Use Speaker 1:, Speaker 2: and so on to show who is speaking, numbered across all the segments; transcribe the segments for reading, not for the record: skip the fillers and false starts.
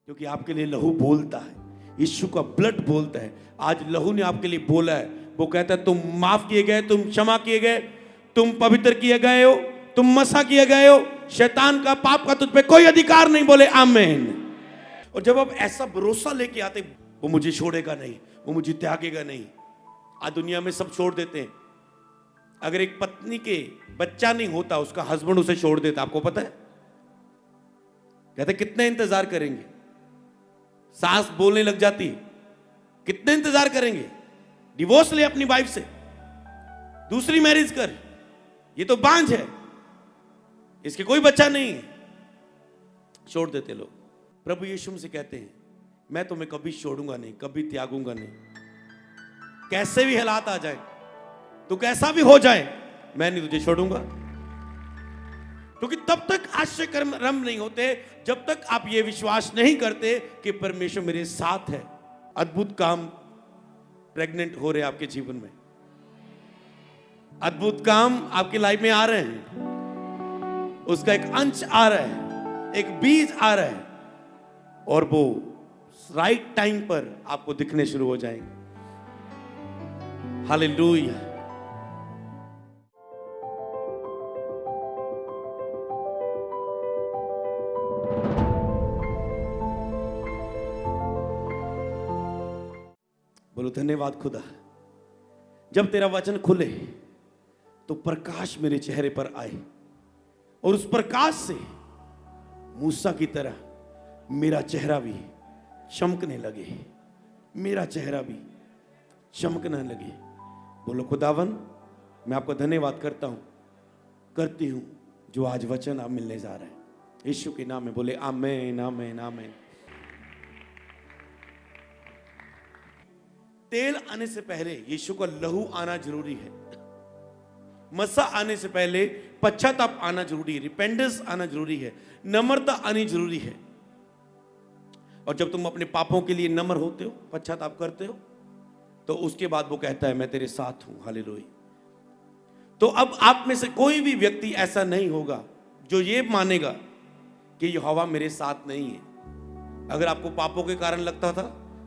Speaker 1: क्योंकि आपके लिए लहू बोलता है, यीशु का ब्लड बोलता है। आज लहू ने आपके लिए बोला है, वो कहता है तुम माफ किए गए, तुम क्षमा किए गए, तुम पवित्र किए गए हो, तुम मसा किए गए हो, शैतान का पाप का तुझ पे कोई अधिकार नहीं। बोले आमीन। और जब आप ऐसा भरोसा लेके आते, वो मुझे छोड़ेगा नहीं, वो मुझे त्यागेगा नहीं। आज दुनिया में सब छोड़ देते हैं। अगर एक पत्नी के बच्चा नहीं होता, उसका हस्बैंड उसे छोड़ देता, आपको पता है? कहते कितने इंतजार करेंगे, सास बोलने लग जाती, कितने इंतजार करेंगे, डिवोर्स ले अपनी वाइफ से, दूसरी मैरिज कर, ये तो बांझ है, इसके कोई बच्चा नहीं है, छोड़ देते लोग। प्रभु यीशु से कहते हैं मैं तुम्हें कभी छोड़ूंगा नहीं, कभी त्यागूंगा नहीं। कैसे भी हालात आ जाए, तो कैसा भी हो जाए, मैं नहीं तुझे छोड़ूंगा। क्योंकि तब तक आश्चर्य कर्म नहीं होते जब तक आप ये विश्वास नहीं करते कि परमेश्वर मेरे साथ है। अद्भुत काम प्रेग्नेंट हो रहे हैं आपके जीवन में, अद्भुत काम आपकी लाइफ में आ रहे हैं, उसका एक अंश आ रहा है, एक बीज आ रहा है, और वो राइट टाइम पर आपको दिखने शुरू हो जाएंगे। हालेलुया। बोलो धन्यवाद खुदा। जब तेरा वचन खुले तो प्रकाश मेरे चेहरे पर आए, और उस प्रकाश से मूसा की तरह मेरा चेहरा भी चमकने लगे, मेरा चेहरा भी चमकने लगे। बोलो खुदावन, मैं आपका धन्यवाद करता हूं, करती हूं, जो आज वचन आप मिलने जा रहे हैं, यीशु के नाम में। बोले आमीन, आमीन, आमीन। तेल आने से पहले यीशु का लहू आना जरूरी है। मसा आने से पहले पश्चाताप आना जरूरी है, रिपेंडेंस आना जरूरी है, नम्रता आनी जरूरी है। और जब तुम अपने पापों के लिए नम्र होते हो, पश्चाताप करते हो, तो उसके बाद वो कहता है मैं तेरे साथ हूं। हालेलुया। तो अब आप में से कोई भी व्यक्ति ऐसा नहीं होगा जो ये मानेगा कि यहोवा मेरे साथ नहीं है। अगर आपको पापों के कारण लगता था,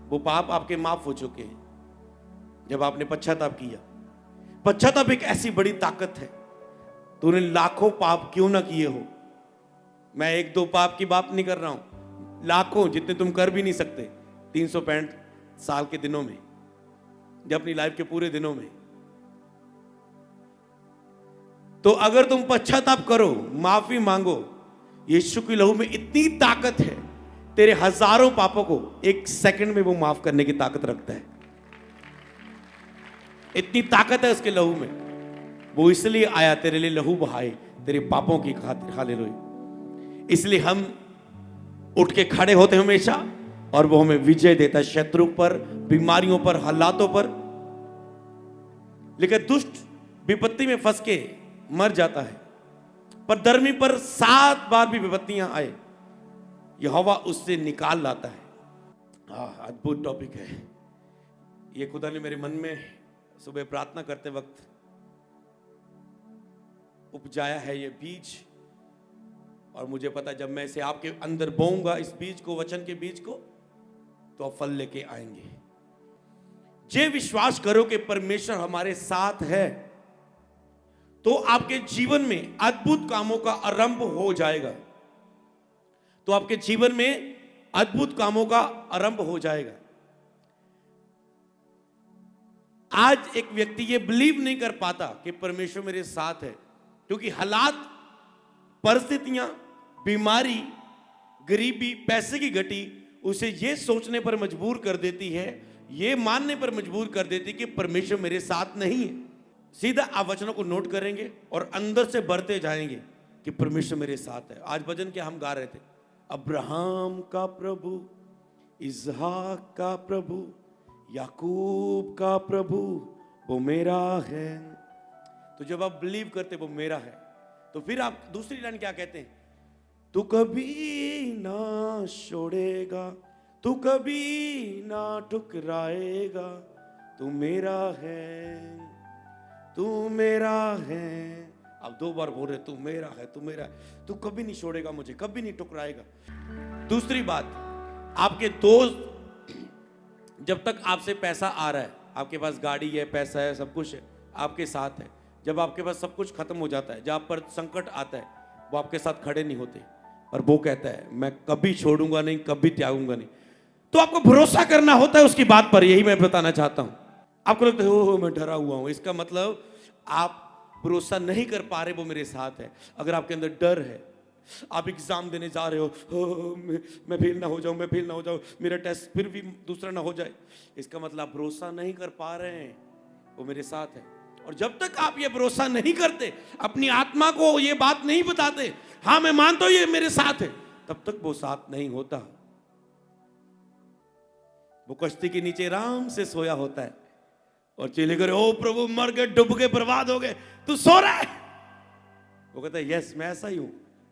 Speaker 1: वो पाप आपके माफ हो चुके हैं जब आपने पश्चाताप किया। पश्चाताप एक ऐसी बड़ी ताकत है, तूने लाखों पाप क्यों ना किए हो, मैं एक दो पाप की बात नहीं कर रहा हूं, लाखों, जितने तुम कर भी नहीं सकते 365 साल के दिनों में, जब अपनी लाइफ के पूरे दिनों में। तो अगर तुम पश्चाताप करो, माफी मांगो, यीशु की लहू में इतनी ताकत है, तेरे हजारों पापों को एक सेकंड में वो माफ करने की ताकत रखता है। इतनी ताकत है उसके लहू में। वो इसलिए आया, तेरे लिए लहू बहाए, तेरे पापों की खातिर। हालेलुया। इसलिए हम उठ के खड़े होते हैं हमेशा, और वो हमें विजय देता है शत्रु पर, बीमारियों पर, हालातों पर। लेकिन दुष्ट विपत्ति में फंस के मर जाता है, पर धर्मी पर 7 बार भी विपत्तियां आए, यहोवा उससे निकाल लाता है। अद्भुत टॉपिक है ये। खुदा ने मेरे मन में सुबह प्रार्थना करते वक्त उपजाया है ये बीज, और मुझे पता जब मैं इसे आपके अंदर बोऊंगा, इस बीज को, वचन के बीज को, तो आप फल लेके आएंगे। जे विश्वास करो कि परमेश्वर हमारे साथ है, तो आपके जीवन में अद्भुत कामों का आरंभ हो जाएगा। तो आपके जीवन में अद्भुत कामों का आरंभ हो जाएगा। आज एक व्यक्ति ये बिलीव नहीं कर पाता कि परमेश्वर मेरे साथ है, क्योंकि हालात, परिस्थितियां, बीमारी, गरीबी, पैसे की घटी उसे ये सोचने पर मजबूर कर देती है, ये मानने पर मजबूर कर देती है कि परमेश्वर मेरे साथ नहीं है। सीधा आप वचनों को नोट करेंगे और अंदर से बढ़ते जाएंगे कि परमेश्वर मेरे साथ है। आज भजन क्या हम गा रहे थे, अब्राहम का प्रभु, इसहाक का प्रभु, याकूब का प्रभु, वो मेरा है। तो जब आप बिलीव करते वो मेरा है, तो फिर आप दूसरी लाइन क्या कहते हैं, तू कभी ना छोड़ेगा, तू कभी ना ठुकराएगा, तू मेरा है, तू मेरा है। अब 2 बार बोल रहे, तू मेरा है, तू मेरा है, तू कभी नहीं छोड़ेगा मुझे, कभी नहीं ठुकराएगा। दूसरी बात, आपके दोस्त जब तक आपसे पैसा आ रहा है, आपके पास गाड़ी है, पैसा है, सब कुछ है, आपके साथ है। जब आपके पास सब कुछ खत्म हो जाता है, जब आप पर संकट आता है, वो आपके साथ खड़े नहीं होते। और वो कहता है मैं कभी छोड़ूंगा नहीं, कभी त्यागूंगा नहीं। तो आपको भरोसा करना होता है उसकी बात पर। यही मैं बताना चाहता हूं। आपको लगता है ओ मैं डरा हुआ हूं, इसका मतलब आप भरोसा नहीं कर पा रहे वो मेरे साथ है। अगर आपके अंदर डर है, आप एग्जाम देने जा रहे हो, मैं फेल ना हो जाऊं, मैं फेल ना हो जाऊं, मेरा टेस्ट फिर भी दूसरा ना हो जाए, इसका मतलब आप भरोसा नहीं कर पा रहे हैं वो मेरे साथ है। और जब तक आप ये भरोसा नहीं करते, अपनी आत्मा को ये बात नहीं बताते, हाँ मैं मानता हूं ये मेरे साथ है, तब तक वो साथ नहीं होता। वो कश्ती के नीचे आराम से सोया होता है और चेले करे ओ प्रभु मर गए, डूब गए, बर्बाद हो गए, तू सो रहा है। वो कहता है यस मैं ऐसा ही हूं।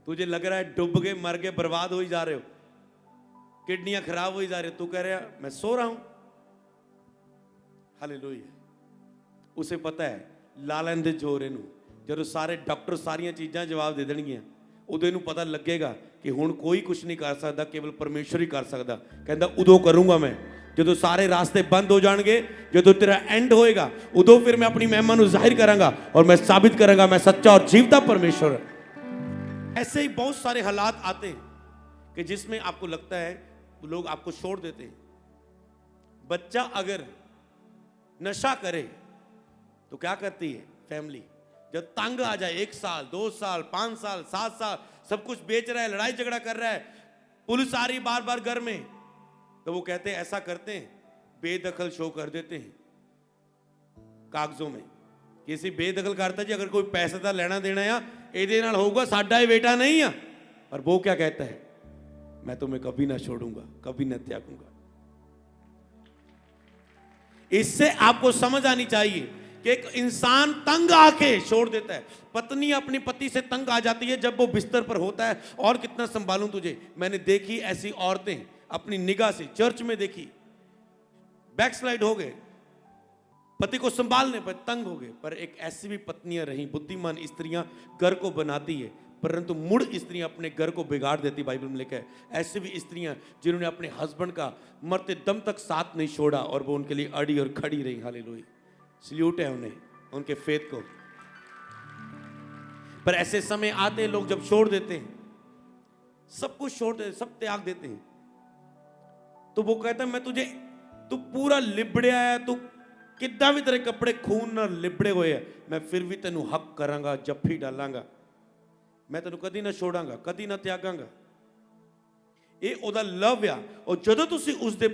Speaker 1: तुझे लग रहा है डूब गए, मर गए, बर्बाद हो ही जा रहे हो, किडनियां खराब हो ही जा रही, तू कह रहा मैं सो रहा हूं। हालेलुया। उसे पता है लालन दे जोरे नू ਜਦੋਂ ਸਾਰੇ ਡਾਕਟਰ ਸਾਰੀਆਂ ਚੀਜ਼ਾਂ ਜਵਾਬ ਦੇ ਦੇਣਗੀਆਂ, ਉਦੋਂ ਇਹਨੂੰ ਪਤਾ ਲੱਗੇਗਾ ਕਿ ਹੁਣ ਕੋਈ ਕੁਝ ਨਹੀਂ ਕਰ ਸਕਦਾ, ਕੇਵਲ ਪਰਮੇਸ਼ਰ ਹੀ ਕਰ ਸਕਦਾ। ਕਹਿੰਦਾ ਉਦੋਂ ਕਰੂੰਗਾ ਮੈਂ ਜਦੋਂ ਸਾਰੇ ਰਾਸਤੇ ਬੰਦ ਹੋ ਜਾਣਗੇ, ਜਦੋਂ ਤੇਰਾ ਐਂਡ ਹੋਏਗਾ, ਉਦੋਂ ਫਿਰ ਮੈਂ ਆਪਣੀ ਮਹਿਮਾ ਨੂੰ ਜ਼ਾਹਿਰ ਕਰਾਂਗਾ और मैं साबित करूंगा मैं सच्चा और जीवता परमेश्वर। ऐसे ही बहुत सारे हालात आते हैं कि जिसमें आपको लगता है लोग आपको छोड़ देते हैं। बच्चा अगर नशा करे तो क्या करती है फैमिली? जब तंग आ जाए, 1 साल 2 साल 5 साल 7 साल सब कुछ बेच रहा है, लड़ाई झगड़ा कर रहा है, पुलिस आ रही बार बार घर में, तो वो कहते हैं ऐसा करते हैं बेदखल शो कर देते हैं कागजों में। किसी बेदखल करता जी अगर कोई पैसे का लेना देना या ਇਹਦੇ ਨਾਲ होगा, साडा ही बेटा नहीं है। और वो क्या कहता है? मैं तुम्हें कभी ना छोड़ूंगा, कभी ना त्यागूंगा। इससे आपको समझ आनी चाहिए कि एक इंसान तंग आके छोड़ देता है। पत्नी अपनी पति से तंग आ जाती है जब वो बिस्तर पर होता है, और कितना संभालूं तुझे। मैंने देखी ऐसी औरतें अपनी निगाह से, चर्च में देखी, बैकस्लाइड हो गए, पति को संभालने पर तंग हो गए। पर एक ऐसी भी पत्नियां रही, बुद्धिमान स्त्रियां घर को बनाती है परंतु मुड़ स्त्रियां अपने घर को बिगाड़ देती। बाइबल में लिखा है ऐसी भी स्त्रियां जिन्होंने अपने हस्बैंड का मरते दम तक साथ नहीं छोड़ा और वो उनके लिए अड़ी और खड़ी रही। हालेलुया, सल्यूट है उन्हें, उनके फेथ को। पर ऐसे समय आते हैं लोग जब छोड़ देते हैं, सब कुछ छोड़ देते, सब त्याग देते हैं, तो वो कहता है मैं तुझे, तू पूरा लिबड़िया है, तू कितना भी तेरे कपड़े खून ना लिबड़े हुए है, मैं फिर भी तेनू हक करांगा, जफ्फी डालांगा, मैं तेनू कदी ना छोड़ांगा, कदी ना त्यागांगा। ਇਹ ਉਹਦਾ ਲਵ ਆ। ਔਰ ਜਦੋਂ ਤੁਸੀਂ ਉਸ ਦੇ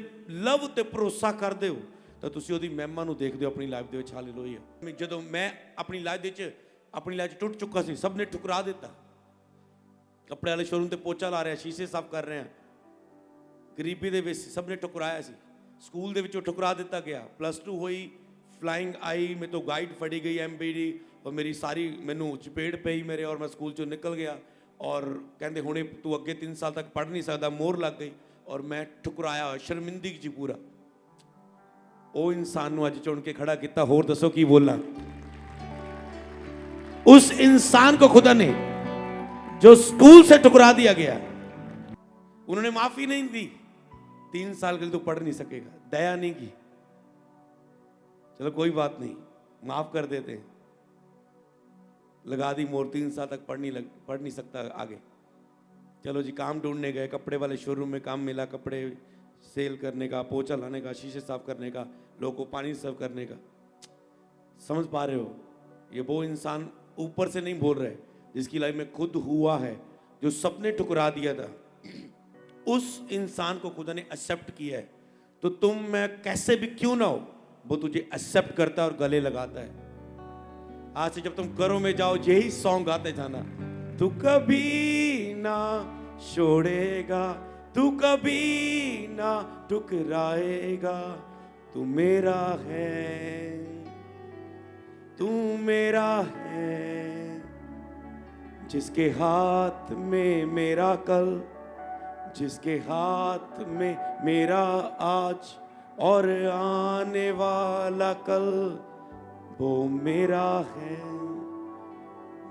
Speaker 1: ਲਵ ਤੇ ਭਰੋਸਾ ਕਰਦੇ ਹੋ ਤਾਂ ਤੁਸੀਂ ਉਹਦੀ ਮਹਿਮਾ ਨੂੰ ਦੇਖਦੇ ਹੋ ਆਪਣੀ ਲਾਈਫ ਦੇ ਵਿੱਚ। ਹਾਲੇਲੂਇਆ। ਜਦੋਂ ਮੈਂ ਆਪਣੀ ਲਾਈਫ 'ਚ ਟੁੱਟ ਚੁੱਕਾ ਸੀ, ਸਭ ਨੇ ਠੁਕਰਾ ਦਿੱਤਾ। ਕੱਪੜੇ ਵਾਲੇ ਸ਼ੋਰੂਮ ਤੇ ਪੋਚਾ ਲਾ ਰਿਹਾ, ਸ਼ੀਸ਼ੇ ਸਾਫ਼ ਕਰ ਰਿਹਾ, ਗਰੀਬੀ ਦੇ ਵਿੱਚ ਸਭ ਨੇ ਠੁਕਰਾਇਆ ਸੀ। ਸਕੂਲ ਦੇ ਵਿੱਚੋਂ ਠੁਕਰਾ ਦਿੱਤਾ ਗਿਆ। +2 ਹੋਈ, ਫਲਾइंग आई, ਮੇਰੇ ਤੋਂ गाइड फड़ी गई MBD और मेरी सारी मैनू चपेट पई मेरे, और मैं स्कूल चों निकल गया। और कहते हुणे तू अगे 3 साल तक पढ़ नहीं सकता, मोहर लग गई, और मैं ठुकराया, शर्मिंदगी जी पूरा। वो इंसान नू अज चुन के खड़ा किया। होर दसो की बोलना? उस इंसान को खुदा ने जो स्कूल से ठुकरा दिया गया, उन्होंने माफी नहीं दी। 3 साल के लिए तू पढ़ नहीं सकेगा, दया नहीं की। चलो कोई बात नहीं, माफ कर देते हैं, लगा दी मोर, 3 साल तक पढ़ नहीं सकता आगे। चलो जी, काम ढूंढने गए, कपड़े वाले शोरूम में काम मिला, कपड़े सेल करने का, पोछा लाने का, शीशे साफ करने का, लोगों को पानी सर्व करने का। समझ पा रहे हो? ये वो इंसान ऊपर से नहीं बोल रहे, जिसकी लाइफ में खुद हुआ है, जो सबने ठुकरा दिया था, उस इंसान को खुदा ने एक्सेप्ट किया है। तो तुम मैं कैसे भी क्यों ना हो, वो तुझे एक्सेप्ट करता है और गले लगाता है। आज से जब तुम घरों में जाओ, यही सॉन्ग गाते जाना, तू कभी ना छोड़ेगा, तू कभी ना ठुकराएगा, तू मेरा है, तू मेरा है, जिसके हाथ में मेरा कल, जिसके हाथ में मेरा आज और आने वाला कल, वो मेरा है,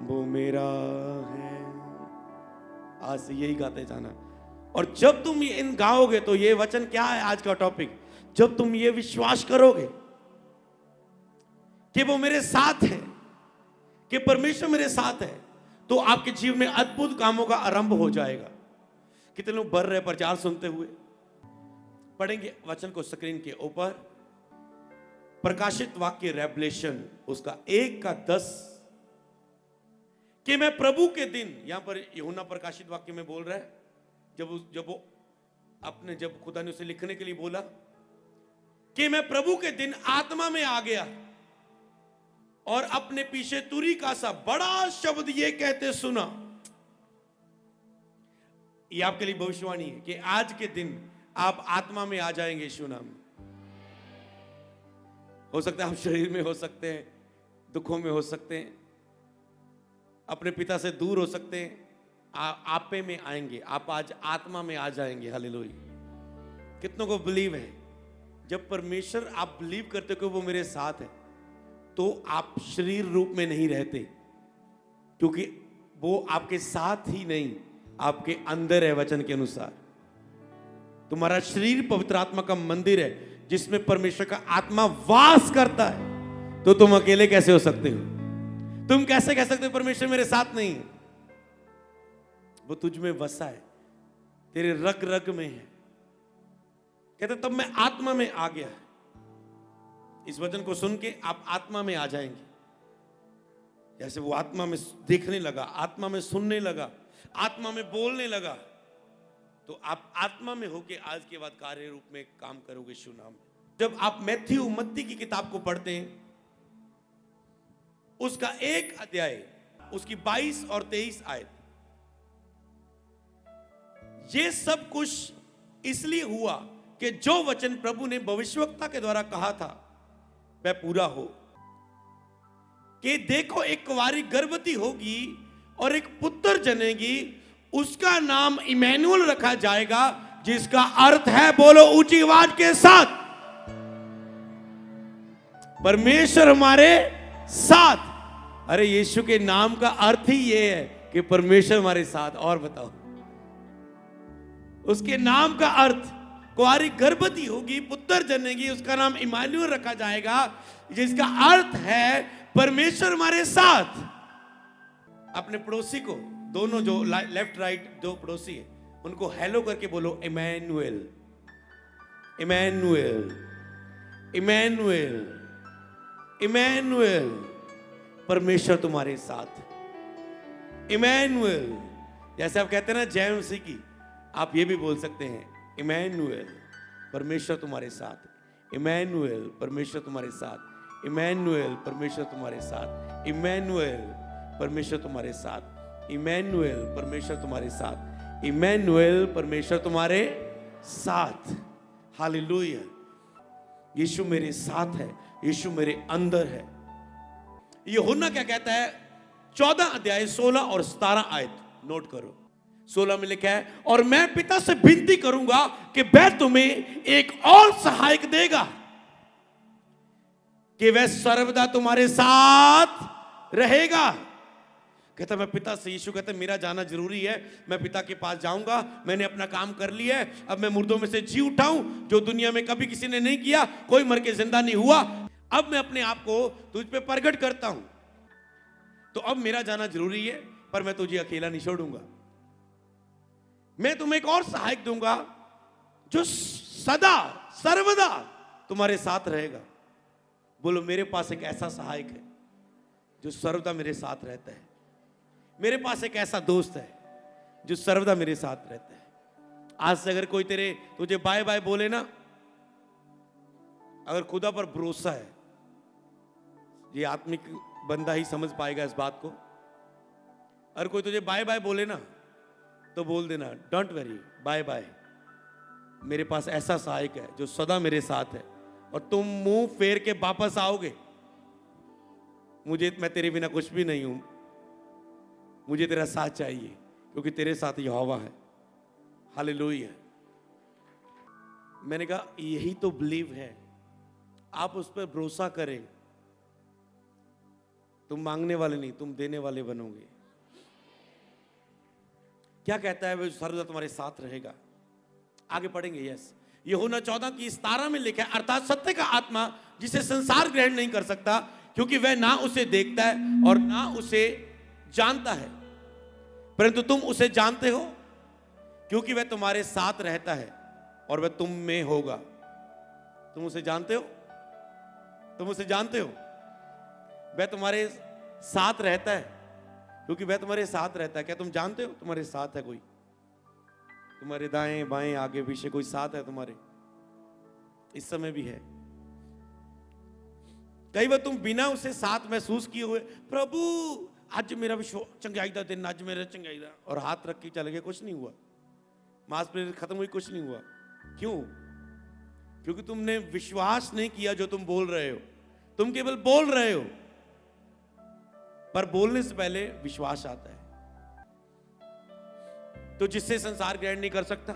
Speaker 1: वो मेरा है। आज से यही गाते जाना, और जब तुम ये इन गाओगे तो ये वचन क्या है आज का टॉपिक, जब तुम ये विश्वास करोगे कि वो मेरे साथ है, कि परमेश्वर मेरे साथ है, तो आपके जीवन में अद्भुत कामों का आरंभ हो जाएगा। कितने लोग बढ़ रहे प्रचार सुनते हुए। पढ़ेंगे वचन को स्क्रीन के ऊपर, प्रकाशित वाक्य रेवलेशन उसका 1:10, कि मैं प्रभु के दिन, यहां पर यूहन्ना प्रकाशित वाक्य में बोल रहा है, जब खुदा ने उसे लिखने के लिए बोला कि मैं प्रभु के दिन आत्मा में आ गया और अपने पीछे तुरी का सा बड़ा शब्द ये कहते सुना। ये आपके लिए भविष्यवाणी है कि आज के दिन आप आत्मा में आ जाएंगे यीशु नाम में। हो सकता है आप शरीर में हो सकते हैं, दुखों में हो सकते हैं, अपने पिता से दूर हो सकते हैं, आपे में आएंगे, आप आज आत्मा में आ जाएंगे। हालेलुया। कितनों को बिलीव है? जब परमेश्वर आप बिलीव करते हो कि वो मेरे साथ है, तो आप शरीर रूप में नहीं रहते, क्योंकि वो आपके साथ ही नहीं, आपके अंदर है। वचन के अनुसार तुम्हारा शरीर पवित्र आत्मा का मंदिर है, जिसमें परमेश्वर का आत्मा वास करता है। तो तुम अकेले कैसे हो सकते हो? तुम कैसे कह सकते हो परमेश्वर मेरे साथ नहीं है? वो तुझ में बसा है, तेरे रग रग में है। कहते तब मैं आत्मा में आ गया। इस वचन को सुन के आप आत्मा में आ जाएंगे। जैसे वो आत्मा में देखने लगा, आत्मा में सुनने लगा, आत्मा में बोलने लगा, तो आप आत्मा में होके आज के बाद कार्य रूप में काम करोगे यीशु नाम में। जब आप मत्ती की किताब को पढ़ते हैं, उसका 1 अध्याय, उसकी 22 और 23 आयत, ये सब कुछ इसलिए हुआ कि जो वचन प्रभु ने भविष्यवक्ता के द्वारा कहा था वह पूरा हो, कि देखो एक कुंवारी गर्भवती होगी और एक पुत्र जनेगी, उसका नाम इमैनुअल रखा जाएगा, जिसका अर्थ है, बोलो ऊंची आवाज के साथ, परमेश्वर हमारे साथ। अरे यीशु के नाम का अर्थ ही ये है कि परमेश्वर हमारे साथ। और बताओ, उसके नाम का अर्थ, कुंवारी गर्भवती होगी, पुत्र जनेगी, उसका नाम इमैनुअल रखा जाएगा, जिसका अर्थ है परमेश्वर हमारे साथ। अपने पड़ोसी को, दोनों जो लेफ्ट राइट दो पड़ोसी है, उनको हेलो करके बोलो इमैनुअल, इमैनुअल, इमैनुअल, इमैनुअल, परमेश्वर तुम्हारे साथ। इमैनुअल, जैसे आप कहते हैं ना जय मसीह की, आप ये भी बोल सकते हैं इमैनुअल, परमेश्वर तुम्हारे साथ। इमैनुअल, परमेश्वर तुम्हारे साथ। इमैनुअल, परमेश्वर तुम्हारे साथ। इमैनुअल, परमेश्वर तुम्हारे साथ। इमैनुअल, परमेश्वर तुम्हारे साथ। इमैनुअल, परमेश्वर तुम्हारे साथ। हालेलुया। यीशु मेरे साथ है, यीशु मेरे अंदर है। यूहन्ना क्या कहता है? 14 अध्याय 16 और 17 आयत नोट करो। 16 में लिखा है, और मैं पिता से विनती करूंगा कि वह तुम्हें एक और सहायक देगा, कि वह सर्वदा तुम्हारे साथ रहेगा। कहता मैं पिता से, यीशु कहता मेरा जाना जरूरी है, मैं पिता के पास जाऊंगा, मैंने अपना काम कर लिया है, अब मैं मुर्दों में से जी उठाऊं, जो दुनिया में कभी किसी ने नहीं किया, कोई मर के जिंदा नहीं हुआ। अब मैं अपने आप को तुझ पे प्रकट करता हूं, तो अब मेरा जाना जरूरी है, पर मैं तुझे अकेला नहीं छोड़ूंगा। मैं तुम्हें एक और सहायक दूंगा, जो सदा सर्वदा तुम्हारे साथ रहेगा। बोलो मेरे पास एक ऐसा सहायक है जो सर्वदा मेरे साथ रहता है। मेरे पास एक ऐसा दोस्त है जो सर्वदा मेरे साथ रहता है। आज से अगर कोई तुझे बाय बाय बोले ना, अगर खुदा पर भरोसा है, ये आत्मिक बंदा ही समझ पाएगा इस बात को। अगर कोई तुझे बाय बाय बोले ना, तो बोल देना डोंट वरी, बाय बाय, मेरे पास ऐसा सहायक है जो सदा मेरे साथ है, और तुम मुंह फेर के वापस आओगे। मैं तेरे बिना कुछ भी नहीं हूं, मुझे तेरा साथ चाहिए, क्योंकि तेरे साथ यहोवा है। हालेलुया। मैंने कहा यही तो बिलीव है। आप उस पर भरोसा करें, तुम मांगने वाले नहीं, तुम देने वाले बनोगे। क्या कहता है? वो सर्वदा तुम्हारे साथ रहेगा। आगे पढ़ेंगे। यस, यूहन्ना 14 की 17 में लिखा है, अर्थात सत्य का आत्मा जिसे संसार ग्रहण नहीं कर सकता, क्योंकि वह ना उसे देखता है और ना उसे जानता है, परंतु तुम उसे जानते हो क्योंकि वह तुम्हारे साथ रहता है और वह तुम में होगा। तुम उसे जानते हो? तुम उसे जानते हो? वह तुम्हारे साथ रहता है क्योंकि वह तुम्हारे साथ रहता है। क्या तुम जानते हो तुम्हारे साथ है कोई? तुम्हारे दाएं बाएं आगे पीछे कोई साथ है तुम्हारे? इस समय भी है। कई बार तुम बिना उसे साथ महसूस किए हुए, प्रभु आज मेरा चंगाई दा दिन, आज मेरा चंगाई दा, और हाथ रख के चले गए, कुछ नहीं हुआ। मांसपेशियां खत्म हुई, कुछ नहीं हुआ। क्यों? क्योंकि तुमने विश्वास नहीं किया जो तुम बोल रहे हो। तुम केवल बोल रहे हो, पर बोलने से पहले विश्वास आता है। तो जिससे संसार ग्रहण नहीं कर सकता,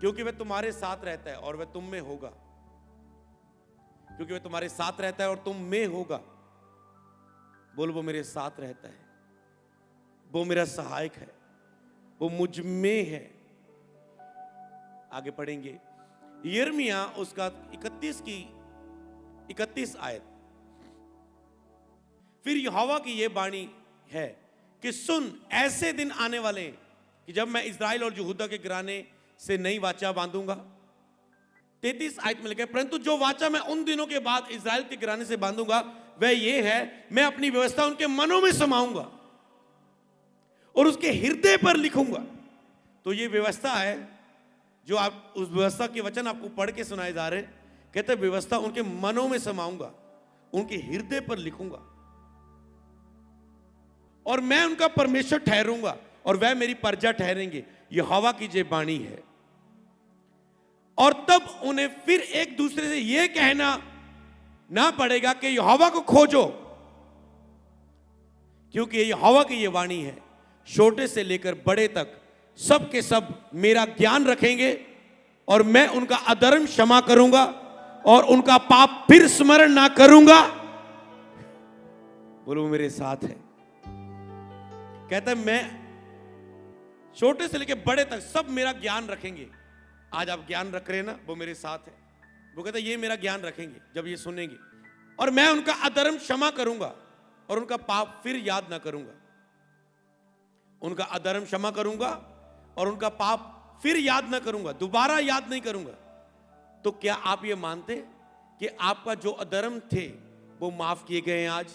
Speaker 1: क्योंकि वह तुम्हारे साथ रहता है और वह तुम में होगा। क्योंकि वह तुम्हारे साथ रहता है और तुम में होगा। बोल, वो मेरे साथ रहता है, वो मेरा सहायक है, वो मुझ में है। आगे पढ़ेंगे। यिर्मयाह उसका 31 आयत। फिर यहोवा की यह वाणी है कि सुन, ऐसे दिन आने वाले हैं कि जब मैं इस्राएल और यहूदा के घराने से नई वाचा बांधूंगा। 33 आयत में लिखा है, परंतु जो वाचा मैं उन दिनों के बाद इस्राएल के घराने से बांधूंगा वह ये है, मैं अपनी व्यवस्था उनके मनों में समाऊंगा और उसके हृदय पर लिखूंगा। तो ये व्यवस्था है जो आप, उस व्यवस्था के वचन आपको पढ़ के सुनाए जा रहे हैं। कहते हैं व्यवस्था उनके मनों में समाऊंगा, उनके हृदय पर लिखूंगा, और मैं उनका परमेश्वर ठहरूंगा और वह मेरी प्रजा ठहरेंगे। यहोवा की ये वाणी है। और तब उन्हें फिर एक दूसरे से यह कहना ना पड़ेगा कि यहोवा को खोजो, क्योंकि यहोवा की ये वाणी है, छोटे से लेकर बड़े तक सब के सब मेरा ज्ञान रखेंगे और मैं उनका अधर्म क्षमा करूंगा और उनका पाप फिर स्मरण ना करूंगा। बोलो, मेरे साथ है। कहता है मैं छोटे से लेकर बड़े तक सब मेरा ज्ञान रखेंगे। आज आप ज्ञान रख रहे हैं ना, वो मेरे साथ है। वो कहता है ये मेरा ज्ञान रखेंगे जब ये सुनेंगे, और मैं उनका अधर्म क्षमा करूंगा और उनका पाप फिर याद ना करूंगा। उनका अधर्म क्षमा करूंगा और उनका पाप फिर याद ना करूंगा, दोबारा याद नहीं करूंगा। तो क्या आप ये मानते कि आपका जो अधर्म थे वो माफ किए गए हैं? आज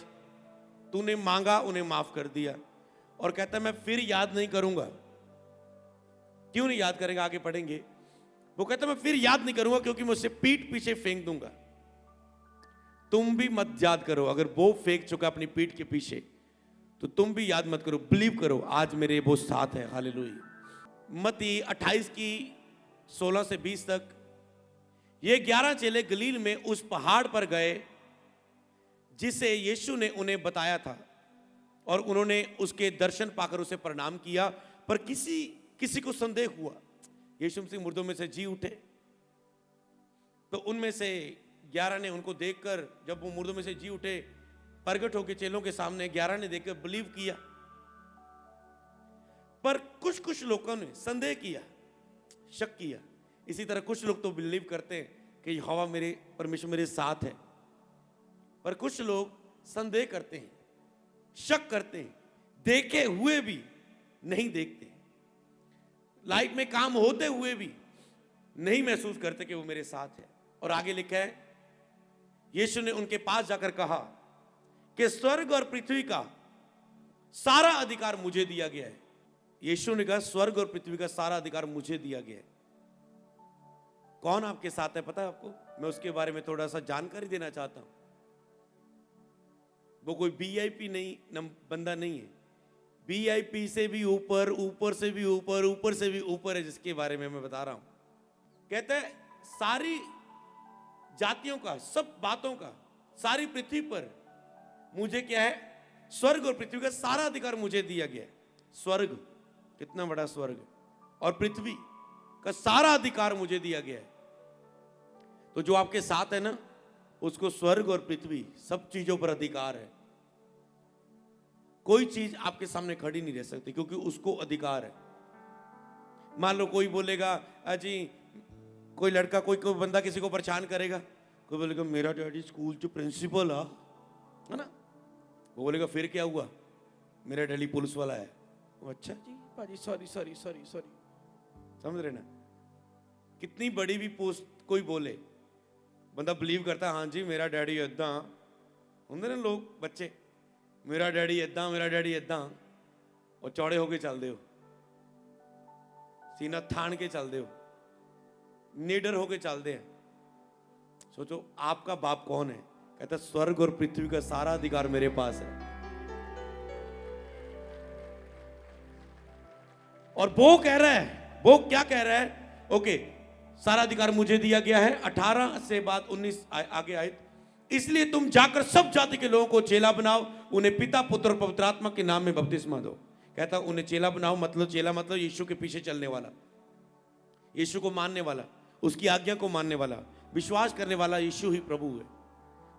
Speaker 1: तूने मांगा, उन्हें माफ कर दिया, और कहता है मैं फिर याद नहीं करूंगा। क्यों नहीं याद करेगा? आगे पढ़ेंगे। वो कहता है मैं फिर याद नहीं करूंगा क्योंकि मैं उससे पीठ पीछे फेंक दूंगा। तुम भी मत याद करो। अगर वो फेंक चुका अपनी पीठ के पीछे तो तुम भी याद मत करो। बिलीव करो, आज मेरे वो साथ है। हालेलुया। मत्ती 28 की 16 से 20 तक। ये 11 चेले गलील में उस पहाड़ पर गए जिसे यीशु ने उन्हें बताया था, और उन्होंने उसके दर्शन पाकर उसे प्रणाम किया। पर किसी को संदेह हुआ। यीशु मसीह मुर्दों में से जी उठे, तो उनमें से 11 ने उनको देखकर, जब वो मुर्दों में से जी उठे, प्रगट होकर चेलों के सामने 11 ने देखकर बिलीव किया। पर कुछ लोगों ने संदेह किया, शक किया। इसी तरह कुछ लोग तो बिलीव करते हैं कि यहोवा मेरे परमेश्वर मेरे साथ है, पर कुछ लोग संदेह करते हैं, शक करते हैं, देखे हुए भी नहीं देखते, लाइफ में काम होते हुए भी नहीं महसूस करते कि वो मेरे साथ है। और आगे लिखा है, यीशु ने उनके पास जाकर कहा कि स्वर्ग और पृथ्वी का सारा अधिकार मुझे दिया गया है। यीशु ने कहा स्वर्ग और पृथ्वी का सारा अधिकार मुझे दिया गया है। कौन आपके साथ है पता है आपको? मैं उसके बारे में थोड़ा सा जानकारी देना चाहता हूं। वो कोई वीआईपी नहीं बंदा नहीं है। वीआईपी से भी ऊपर, ऊपर से भी ऊपर, ऊपर से भी ऊपर है, जिसके बारे में मैं बता रहा हूं। कहते हैं सारी जातियों का, सब बातों का, सारी पृथ्वी पर मुझे क्या है, स्वर्ग और पृथ्वी का सारा अधिकार मुझे दिया गया है। स्वर्ग, कितना बड़ा स्वर्ग, और पृथ्वी का सारा अधिकार मुझे दिया गया है। तो जो आपके साथ है ना, उसको स्वर्ग और पृथ्वी सब चीजों पर अधिकार है। कोई चीज आपके सामने खड़ी नहीं रह सकती, क्योंकि उसको अधिकार है। मान लो कोई बोलेगा अजी, कोई लड़का कोई बंदा किसी को परेशान करेगा, कोई बोलेगा मेरा डैडी स्कूल जो प्रिंसिपल है ना, वो बोलेगा फिर क्या हुआ, मेरा डैडी पुलिस वाला है। अच्छा जी पाजी, सॉरी सॉरी सॉरी सॉरी, समझ रहे ना। कितनी बड़ी भी पोस्ट कोई बोले, बंदा बिलीव करता, हाँ जी मेरा डैडी इदा होंगे ना लोग बच्चे, मेरा डैडी इदा, मेरा डैडी इदा, और चौड़े होके चलते हो, सीना थान के चलते हो, निडर होके चलते हैं। सोचो आपका बाप कौन है? कहता स्वर्ग और पृथ्वी का सारा अधिकार मेरे पास है। और वो कह रहा है, वो क्या कह रहा है? ओके, सारा अधिकार मुझे दिया गया है। 18 से बात 19 आगे आए, इसलिए तुम जाकर सब जाति के लोगों को चेला बनाओ, उन्हें पिता पुत्र और पवित्र आत्मा के नाम में बपतिस्मा दो। कहता उन्हें चेला बनाओ, मतलब चेला मतलब यीशु के पीछे चलने वाला, यीशु को मानने वाला, उसकी आज्ञा को मानने वाला, विश्वास करने वाला यीशु ही प्रभु है।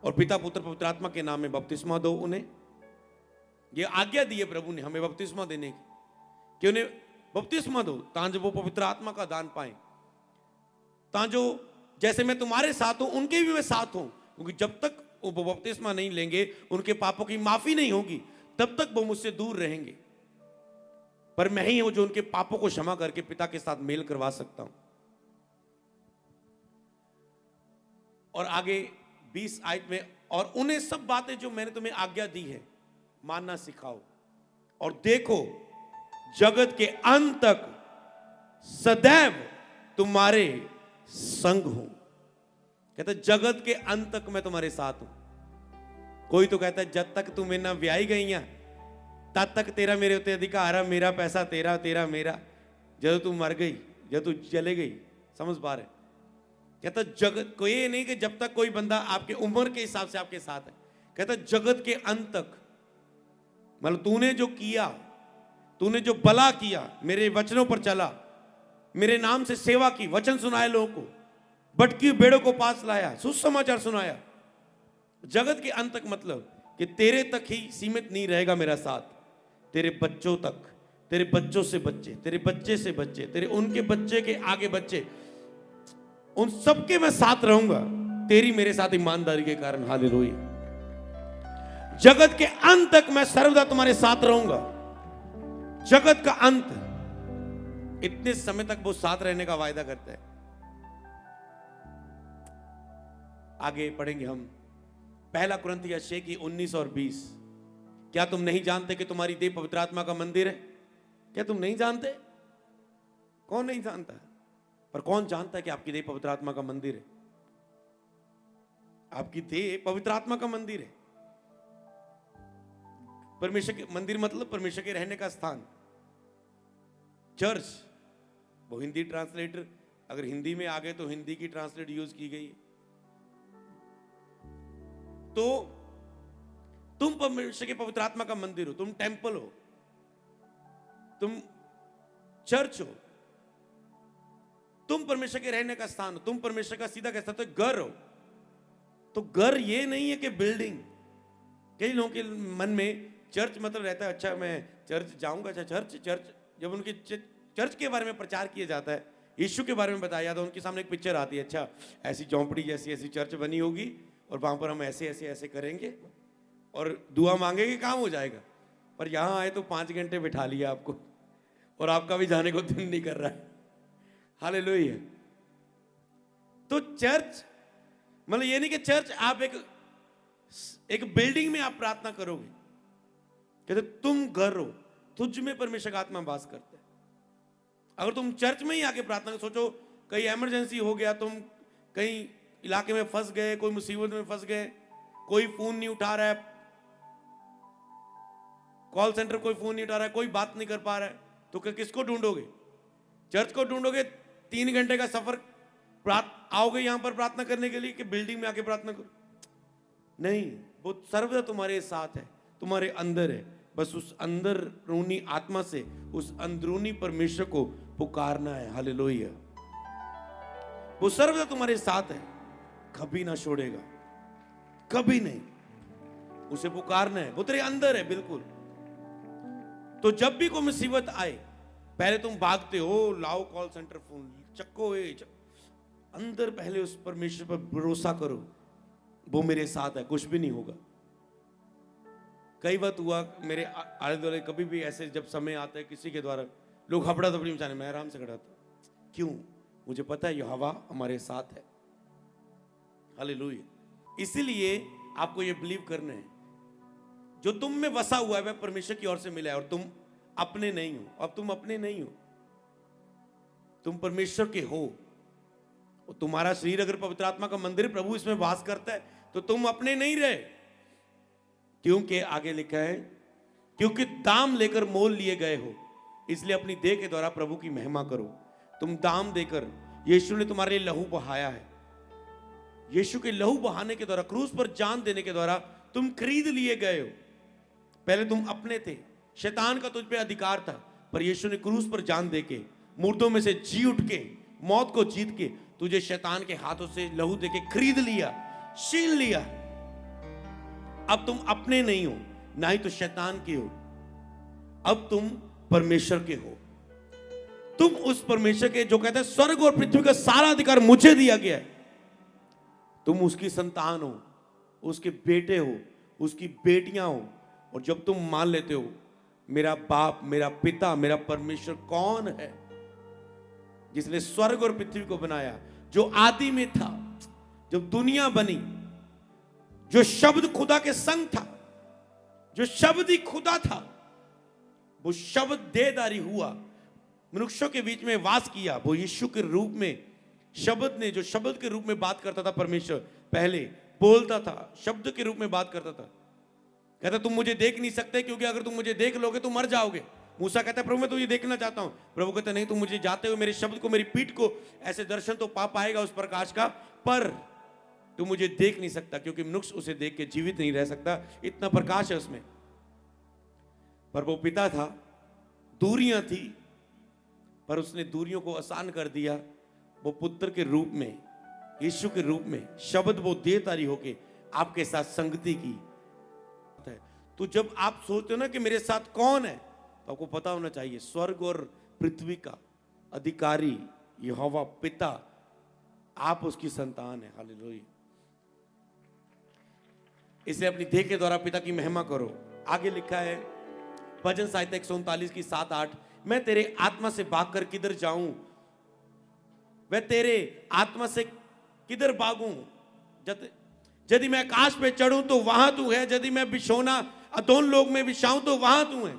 Speaker 1: और पिता पुत्र पवित्र आत्मा के नाम में बपतिस्मा दो उन्हें। ये आज्ञा दी है प्रभु ने हमें बपतिस्मा देने की, कि उन्हें बपतिस्मा दो ताकि वो पवित्र आत्मा का दान पाए, ताकि जैसे मैं तुम्हारे साथ हूं उनके भी मैं साथ हूं। क्योंकि जब तक वो बपतिस्मा नहीं लेंगे, उनके पापों की माफी नहीं होगी, तब तक वो मुझसे दूर रहेंगे। पर मैं ही हूं जो उनके पापों को क्षमा करके पिता के साथ मेल करवा सकता हूं। और आगे 20 आयत में, और उन्हें सब बातें जो मैंने तुम्हें आज्ञा दी है मानना सिखाओ, और देखो जगत के अंत तक सदैव तुम्हारे संग हूं। कहता जगत के अंत तक मैं तुम्हारे साथ हूं। कोई तो कहता है जब तक तू मेरे ना ब्याही गई है तब तक तेरा मेरे उत्ते अधिकार है, मेरा पैसा तेरा, तेरा मेरा। जब तू मर गई, जब तू चले गई, समझ पा रहे? कहता जगत को ये नहीं कि जब तक कोई बंदा आपके उम्र के हिसाब से आपके साथ है। कहता जगत के अंत तक, मतलब तूने जो किया, तूने जो भला किया, मेरे वचनों पर चला, मेरे नाम से सेवा की, वचन सुनाए लोगों को, भटकी भेड़ों को पास लाया, सुसमाचार सुनाया, जगत के अंत तक मतलब कि तेरे तक ही सीमित नहीं रहेगा मेरा साथ, तेरे बच्चों तक, तेरे बच्चों से बच्चे, तेरे बच्चे से बच्चे, तेरे उनके बच्चे के आगे बच्चे, उन सबके मैं साथ रहूंगा तेरी मेरे साथ ईमानदारी के कारण। हालेलुया। जगत के अंत तक मैं सर्वदा तुम्हारे साथ रहूंगा। जगत का अंत, इतने समय तक वो साथ रहने का वायदा करता है। आगे पढ़ेंगे हम 1 कुरिन्थियों 6 की 19 और 20। क्या तुम नहीं जानते कि तुम्हारी देह पवित्र आत्मा का मंदिर है? क्या तुम नहीं जानते? कौन नहीं जानता? पर कौन जानता है कि आपकी देह पवित्र आत्मा का मंदिर है? आपकी देह पवित्र आत्मा का मंदिर है। परमेश्वर के मंदिर मतलब परमेश्वर के रहने का स्थान। चर्च, वो हिंदी ट्रांसलेटर, अगर हिंदी में आ गए तो हिंदी की ट्रांसलेट यूज की गई। तो तुम परमेश्वर के पवित्र आत्मा का मंदिर हो, तुम टेंपल हो, तुम चर्च हो, तुम परमेश्वर के रहने का स्थान हो, तुम परमेश्वर का सीधा कह सकते हो घर हो। तो घर ये नहीं है कि बिल्डिंग। कई लोगों के मन में चर्च मतलब रहता है, अच्छा मैं चर्च जाऊंगा, अच्छा चर्च जब उनके चर्च के बारे में प्रचार किया जाता है, यीशु के बारे में बताया जाता है, उनके सामने एक पिक्चर आती है, अच्छा ऐसी झोंपड़ी जैसी ऐसी चर्च बनी होगी और वहां पर हम ऐसे ऐसे ऐसे करेंगे और दुआ मांगेंगे, काम हो जाएगा। पर यहां आए तो 5 घंटे बिठा लिया आपको और आपका भी जाने को दिल नहीं कर रहा है। हालेलुया। तो चर्च मतलब ये नहीं कि चर्च आप एक बिल्डिंग में आप प्रार्थना करोगे। कहते तुम घर हो, तुझ में परमेश्वर का आत्मा वास करता है। अगर तुम चर्च में ही आके प्रार्थना, सोचो कहीं इमरजेंसी हो गया, तुम कहीं इलाके में फंस गए, कोई मुसीबत में फंस गए, कोई फोन नहीं उठा रहा है, कॉल सेंटर कोई फोन नहीं उठा रहा है, कोई बात नहीं कर पा रहा है, तो किसको ढूंढोगे? चर्च को ढूंढोगे। 3 घंटे का सफर आओगे यहां पर प्रार्थना करने के लिए कि बिल्डिंग में आके प्रार्थना करो? नहीं, वो सर्वदा तुम्हारे साथ है, तुम्हारे अंदर है। बस उस अंदरूनी आत्मा से उस अंदरूनी परमेश्वर को पुकारना है। हालेलुया। वो सर्वदा तुम्हारे साथ है, कभी ना छोड़ेगा, कभी नहीं। उसे पुकारना है, वो तेरे अंदर है बिल्कुल। तो जब भी कोई मुसीबत आए, पहले तुम भागते हो, लाओ कॉल सेंटर फोन, चक्को अंदर पहले उस परमेश्वर पर भरोसा करो, वो मेरे साथ है, कुछ भी नहीं होगा। कई बार हुआ मेरे आले दुआले, कभी भी ऐसे जब समय आता है किसी के द्वारा लोग हपड़ा थपड़ी मचाने, मैं आराम से खड़ा था। क्यों? मुझे पता है यहोवा हमारे साथ है। हालेलुया। इसीलिए आपको ये बिलीव करना है, जो तुम में वसा हुआ है वह परमेश्वर की ओर से मिला है, और तुम अपने नहीं हो। अब तुम अपने नहीं हो, तुम परमेश्वर के हो। और तुम्हारा शरीर अगर पवित्र आत्मा का मंदिर, प्रभु इसमें वास करता है, तो तुम अपने नहीं रहे। क्योंकि आगे लिखा है, क्योंकि दाम लेकर मोल लिए गए हो, इसलिए अपनी देह के द्वारा प्रभु की महिमा करो। तुम दाम देकर, यीशु ने तुम्हारे लिए लहू बहाया है। यीशु के लहू बहाने के द्वारा, क्रूस पर जान देने के द्वारा तुम खरीद लिए गए हो। पहले तुम अपने थे, शैतान का तुझ पे अधिकार था, पर यीशु ने क्रूस पर जान देके, मुर्दों में से जी उठ के, मौत को जीत के तुझे शैतान के हाथों से लहू देके खरीद लिया, छीन लिया। अब तुम अपने नहीं हो, ना ही तो शैतान के हो, अब तुम परमेश्वर के हो। तुम उस परमेश्वर के, जो कहता है स्वर्ग और पृथ्वी का सारा अधिकार मुझे दिया गया है। तुम उसकी संतान हो, उसके बेटे हो, उसकी बेटियां हो। और जब तुम मान लेते हो मेरा बाप, मेरा पिता, मेरा परमेश्वर कौन है, जिसने स्वर्ग और पृथ्वी को बनाया, जो आदि में था, जब दुनिया बनी, जो शब्द खुदा के संग था, जो शब्द ही खुदा था, वो शब्द देहधारी हुआ, मनुष्यों के बीच में वास किया। वो यीशु के रूप में, शब्द ने, जो शब्द के रूप में बात करता था, परमेश्वर पहले बोलता था, शब्द के रूप में बात करता था। कहता तुम मुझे देख नहीं सकते, क्योंकि अगर तुम मुझे देख लोगे तो मर जाओगे। मूसा कहता है प्रभु मैं तुझे देखना चाहता हूं। प्रभु कहता नहीं, तुम मुझे जाते हुए मेरे शब्द को, मेरी पीठ को ऐसे दर्शन तो पा पाएगा उस प्रकाश का, पर तू मुझे देख नहीं सकता, क्योंकि मनुष्य उसे देख के जीवित नहीं रह सकता, इतना प्रकाश है उसमें। पर वो पिता था, दूरियां थी, पर उसने दूरियों को आसान कर दिया। वो पुत्र के रूप में, यीशु के रूप में, शब्द वो देहधारी होके आपके साथ संगति की। तो जब आप सोचते हो ना कि मेरे साथ कौन है, तो आपको पता होना चाहिए स्वर्ग और पृथ्वी का अधिकारी यहोवा पिता, आप उसकी संतान है। हालेलुया। इसे अपनी देह के द्वारा पिता की महिमा करो। आगे लिखा है भजन संहिता 139 की 7-8, मैं तेरे आत्मा से भागकर किधर जाऊं, वह तेरे आत्मा से किधर भागूं। यदि मैं आकाश पे चढ़ूं तो वहां तू है, यदि मैं बिछौना अधोन लोक में बिछाऊं तो वहां तू है।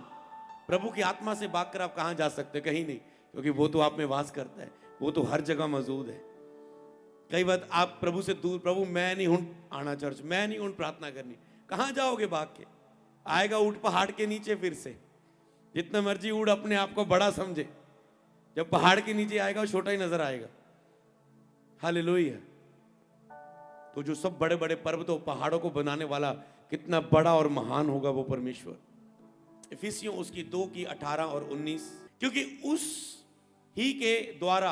Speaker 1: प्रभु की आत्मा से भागकर आप कहां जा सकते हैं? कहीं नहीं, क्योंकि वो तो आप में वास करता है, वो तो हर जगह मौजूद है। कई बार आप प्रभु से दूर, प्रभु मैं नहीं हूं आना चर्च, मैं नहीं हूं प्रार्थना करनी, कहां जाओगे भाग के? आएगा ऊंट पहाड़ के नीचे, फिर से जितना मर्जी ऊंट अपने आप को बड़ा समझे, जब पहाड़ के नीचे आएगा वो छोटा ही नजर आएगा। हालेलुया। तो जो सब बड़े बड़े पर्वतों, पहाड़ों को बनाने वाला कितना बड़ा और महान होगा वो परमेश्वर। इफिसियों उसकी 2 की 18 और 19, क्योंकि उस ही के द्वारा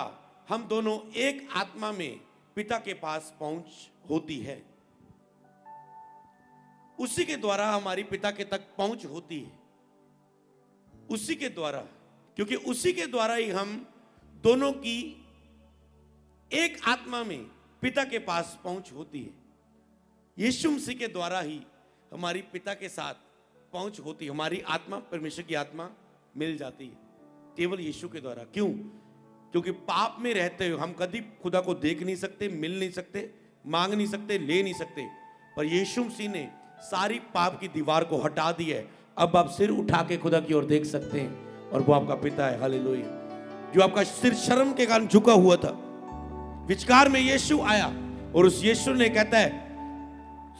Speaker 1: हम दोनों एक आत्मा में पिता के पास पहुंच होती है। उसी के द्वारा हमारी पिता के तक पहुंच होती है, उसी के द्वारा, क्योंकि उसी के द्वारा ही हम दोनों की एक आत्मा में पिता के पास पहुंच होती है। यीशु मसीह के द्वारा ही हमारी पिता के साथ पहुंच होती है, हमारी आत्मा परमेश्वर की आत्मा मिल जाती है केवल यीशु के द्वारा। क्यों? क्योंकि पाप में रहते हुए हम कभी खुदा को देख नहीं सकते, मिल नहीं सकते, मांग नहीं सकते, ले नहीं सकते। पर यीशु मसीह ने सारी पाप की दीवार को हटा दी है। अब आप सिर उठा के खुदा की ओर देख सकते हैं, और वो आपका पिता है। हालेलुया। जो आपका सिर शर्म के कारण झुका हुआ था, विचकार में यीशु आया, और उस यीशु ने कहता है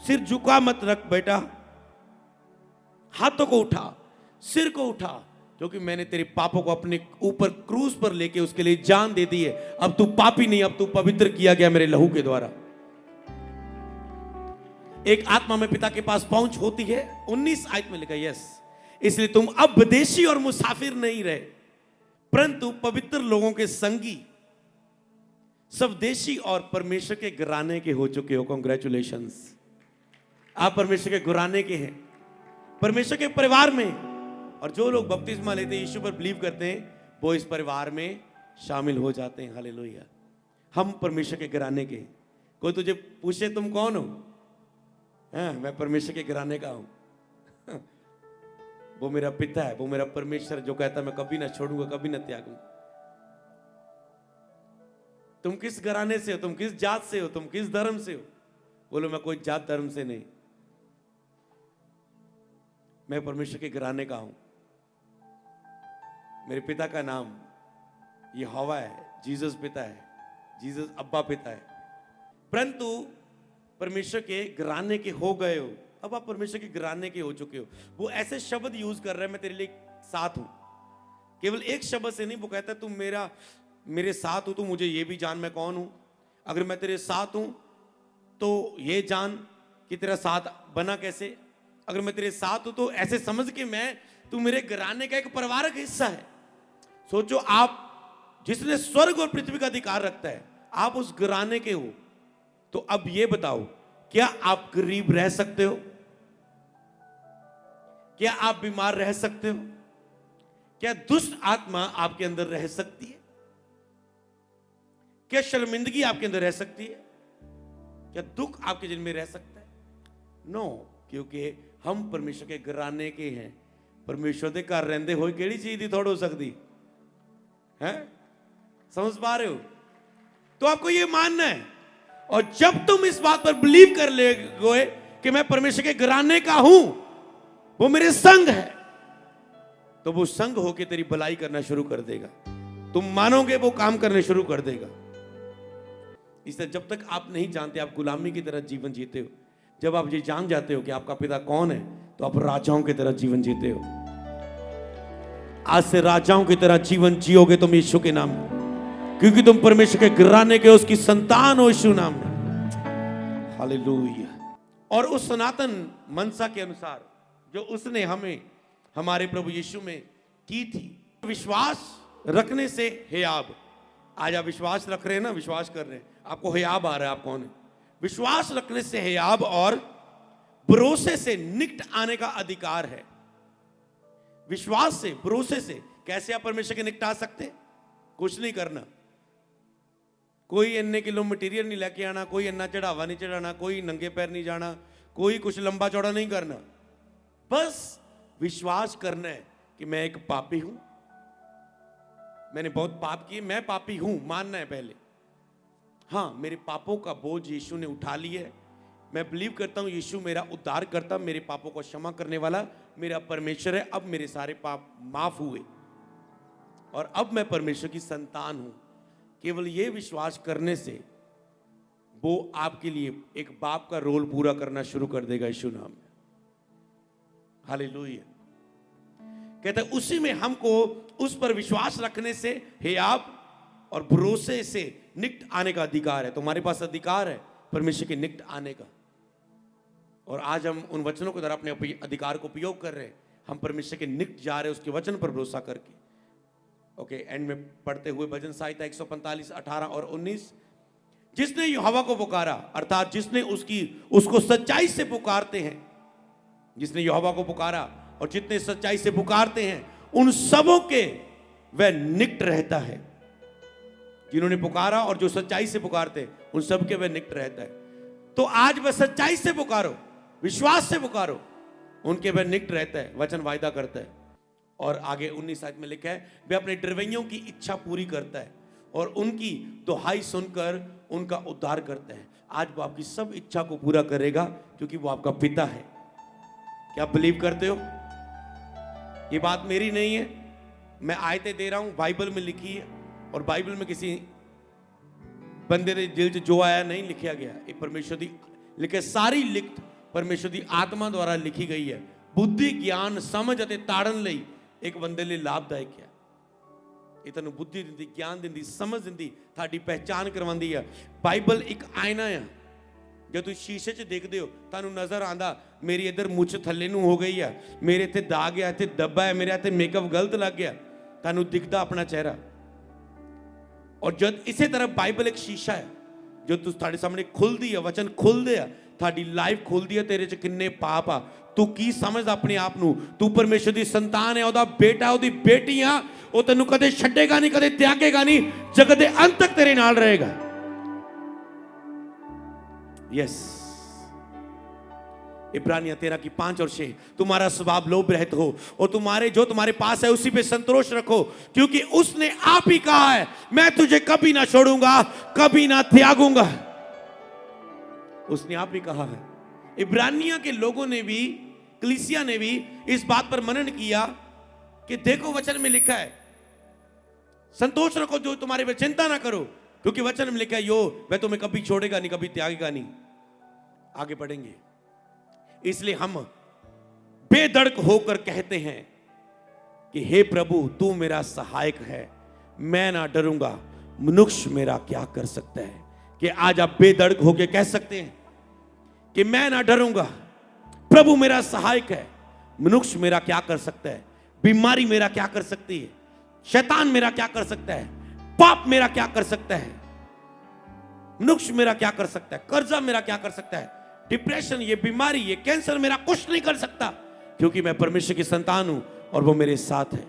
Speaker 1: सिर झुका मत रख बेटा, हाथों को उठा, सिर को उठा, क्योंकि मैंने तेरे पापों को अपने ऊपर क्रूस पर लेके उसके लिए जान दे दी है। अब तू पापी नहीं, अब तू पवित्र किया गया मेरे लहू के द्वारा। एक आत्मा में पिता के पास पहुंच होती है। 19 आयत में लिखा यस, इसलिए तुम अब विदेशी और मुसाफिर नहीं रहे, परंतु पवित्र लोगों के संगी, स्वदेशी और परमेश्वर के घराने के हो चुके हो। कांग्रेचुलेशंस, आप परमेश्वर के घराने के हैं, परमेश्वर के परिवार में। और जो लोग बपतिस्मा लेते हैं, यीशु पर बिलीव करते हैं, वो इस परिवार में शामिल हो जाते हैं। हालेलुया। हम परमेश्वर के घराने के। कोई तुझे पूछे तुम कौन हो, मैं परमेश्वर के घराने का हूं। वो मेरा पिता है, वो मेरा परमेश्वर जो कहता है मैं कभी ना छोड़ूंगा, कभी ना त्यागूंगा। तुम किस घराने से हो, तुम किस जात से हो, तुम किस धर्म से हो? बोलो मैं कोई जात धर्म से नहीं, मैं परमेश्वर के घराने का हूं। मेरे पिता का नाम यहोवा है, जीसस पिता है, जीसस अब्बा पिता है। परंतु परमेश्वर के घराने के हो गए हो, अब आप परमेश्वर के घराने के हो चुके हो। वो ऐसे शब्द यूज कर रहा है, मैं तेरे लिए साथ हूं। केवल एक शब्द से नहीं, वो कहता है तुम मेरे साथ हो तो मुझे ये भी जान मैं कौन हूं। अगर मैं तेरे साथ हूं तो ये जान कि तेरा साथ बना कैसे। अगर मैं तेरे साथ हूं तो ऐसे समझ के तू मेरे घराने का एक परिवारक हिस्सा है। सोचो, आप जिसने स्वर्ग और पृथ्वी का अधिकार रखता है, आप उस घराने के हो। तो अब ये बताओ, क्या आप गरीब रह सकते हो? क्या आप बीमार रह सकते हो? क्या दुष्ट आत्मा आपके अंदर रह सकती है? क्या शर्मिंदगी आपके अंदर रह सकती है? क्या दुख आपके दिल में रह सकता है? नो, क्योंकि हम परमेश्वर के घराने के हैं। परमेश्वर के घर रहंदे होए केड़ी चीज दी थोड़ हो सकती है? समझ पा रहे हो? तो आपको ये मानना है। और जब तुम इस बात पर बिलीव कर ले गए कि मैं परमेश्वर के घराने का हूं, वो मेरे संग है, तो वो संग होके तेरी भलाई करना शुरू कर देगा। तुम मानोगे वो काम करने शुरू कर देगा। इसलिए जब तक आप नहीं जानते, आप गुलामी की तरह जीवन जीते हो। जब आप ये जान जाते हो कि आपका पिता कौन है, तो आप राजाओं की तरह जीवन जीते हो। आज से राजाओं की तरह जीवन जियोगे तुम यीशु के नाम में, क्योंकि तुम परमेश्वर के घराने के उसकी संतान हो यीशु नाम में। हालेलुया। और उस सनातन मनसा के अनुसार जो उसने हमें हमारे प्रभु यीशु में की थी, विश्वास रखने से हियाब। आज आप विश्वास रख रहे हैं ना, विश्वास कर रहे हैं, आपको हियाब आ रहा है, आप कौन है? विश्वास रखने से हियाब और भरोसे से निकट आने का अधिकार है। विश्वास से, भरोसे से कैसे आप परमेश्वर के निकट आ सकते हैं? कुछ नहीं करना, कोई इन्ने किलो मटीरियल नहीं लेके आना, कोई इन्ना चढ़ावा नहीं चढ़ाना, कोई नंगे पैर नहीं जाना, कोई कुछ लंबा चौड़ा नहीं करना। बस विश्वास करना है कि मैं एक पापी हूं, मैंने बहुत पाप किए, मैं पापी हूं, मानना है पहले। हाँ, मेरे पापों का बोझ यीशु ने उठा लिया है। मैं बिलीव करता हूं यीशु मेरा उद्धार करता, मेरे पापों को क्षमा करने वाला मेरा परमेश्वर है। अब मेरे सारे पाप माफ हुए और अब मैं परमेश्वर की संतान हूं। केवल ये विश्वास करने से वो आपके लिए एक बाप का रोल पूरा करना शुरू कर देगा यीशु नाम में। हालेलुया। कहता है उसी में हमको उस पर विश्वास रखने से हियाब और भरोसे से निकट आने का अधिकार है। तुम्हारे पास अधिकार है परमेश्वर के निकट आने का। और आज हम उन वचनों के द्वारा अपने अधिकार को उपयोग कर रहे हैं। हम परमेश्वर के निकट जा रहे हैं उसके वचन पर भरोसा करके। ओके, एंड में पढ़ते हुए भजन संहिता 145, 18 और 19। जिसने यहोवा को पुकारा, अर्थात जिसने उसको सच्चाई से पुकारते हैं, जिसने यहोवा को पुकारा और जितने सच्चाई से पुकारते हैं, उन सबों के वह निकट रहता है। जिन्होंने पुकारा और जो सच्चाई से पुकारते हैं, उन सब के वह निकट रहता है। तो आज वह सच्चाई से पुकारो, विश्वास से पुकारो, उनके वह निकट रहता है, वचन वायदा करता है। और आगे 19 आयत में लिखा है, वे अपने ड्रवैयों की इच्छा पूरी करता है और उनकी दुहाई सुनकर उनका उद्धार करता है। आज वो आपकी सब इच्छा को पूरा करेगा, क्योंकि वो आपका पिता है। क्या आप बिलीव करते हो? ये बात मेरी नहीं है, मैं आयतें दे रहा हूं, बाइबल में लिखी है। और बाइबल में किसी बंदे के दिल से जो आया नहीं लिखा गया, ये परमेश्वर दी लिखे सारी लिखत परमेश्वर दी आत्मा द्वारा लिखी गई है। बुद्धि ज्ञान समझ ਅਤੇ ਤਾੜਨ ਲਈ एक बंदे लिए लाभदायक है। ये तेन बुद्धि दिंदी, ज्ञान दिंदी, समझ दिंदी, थाडी पहचान करवांदी है। बाइबल एक आईना है। जब तुम शीशे च देखते हो, तुहानू नजर आंदा मेरी इधर मुछ थल्ले नू हो गई है, मेरे इत्थे दाग है, इत्थे दब्बा है, मेरे इत्थे मेकअप गलत लग गया, तुहानू दिखदा अपना चेहरा। और जब इसे तरह बाइबल एक शीशा है जो तुहाडे सामने खुलदी है, वचन खुलदे आ, ਤੁਹਾਡੀ ਲਾਈਫ ਖੁੱਲਦੀ ਹੈ ਤੇਰੇ 'ਚ ਕਿੰਨੇ ਪਾਪ ਆ ਤੂੰ ਕੀ ਸਮਝਦਾ ਆਪਣੇ ਆਪ ਨੂੰ ਤੂੰ ਪਰਮੇਸ਼ਰ ਦੀ ਸੰਤਾਨ ਹੈ ਉਹਦਾ ਬੇਟਾ ਉਹਦੀ ਬੇਟੀ ਆ ਉਹ ਤੈਨੂੰ ਕਦੇ ਛੱਡੇਗਾ ਨਹੀਂ ਕਦੇ ਤਿਆਗੇਗਾ ਨਹੀਂ ਜਗਤ ਦੇ ਅੰਤ ਤੱਕ ਤੇਰੇ ਨਾਲ ਰਹੇਗਾ यस इब्रानियां 13 की 5 और 6 तुम्हारा स्वभाव लोभ रहित हो और तुम्हारे जो तुम्हारे पास है उसी पे संतोष रखो क्योंकि उसने आप ही कहा है मैं तुझे कभी ना छोड़ूंगा कभी ना त्यागूंगा उसने आप ही कहा है इब्रानिया के लोगों ने भी कलीसिया ने भी इस बात पर मनन किया कि देखो वचन में लिखा है संतोष रखो जो तुम्हारे पे चिंता ना करो क्योंकि वचन में लिखा है यो वह तुम्हें कभी छोड़ेगा नहीं कभी त्यागेगा नहीं आगे बढ़ेंगे इसलिए हम बेधड़क होकर कहते हैं कि हे प्रभु तू मेरा सहायक है मैं ना डरूंगा मनुष्य मेरा क्या कर सकता है कि आज आप बेधड़क होकर कह सकते हैं कि मैं ना डरूंगा प्रभु मेरा सहायक है मनुष्य मेरा क्या कर सकता है बीमारी मेरा क्या कर सकती है शैतान मेरा क्या कर सकता है पाप मेरा क्या कर सकता है मनुष्य मेरा क्या कर सकता है कर्जा मेरा क्या कर सकता है डिप्रेशन ये बीमारी ये कैंसर मेरा कुछ नहीं कर सकता क्योंकि मैं परमेश्वर की संतान हूं और वो मेरे साथ है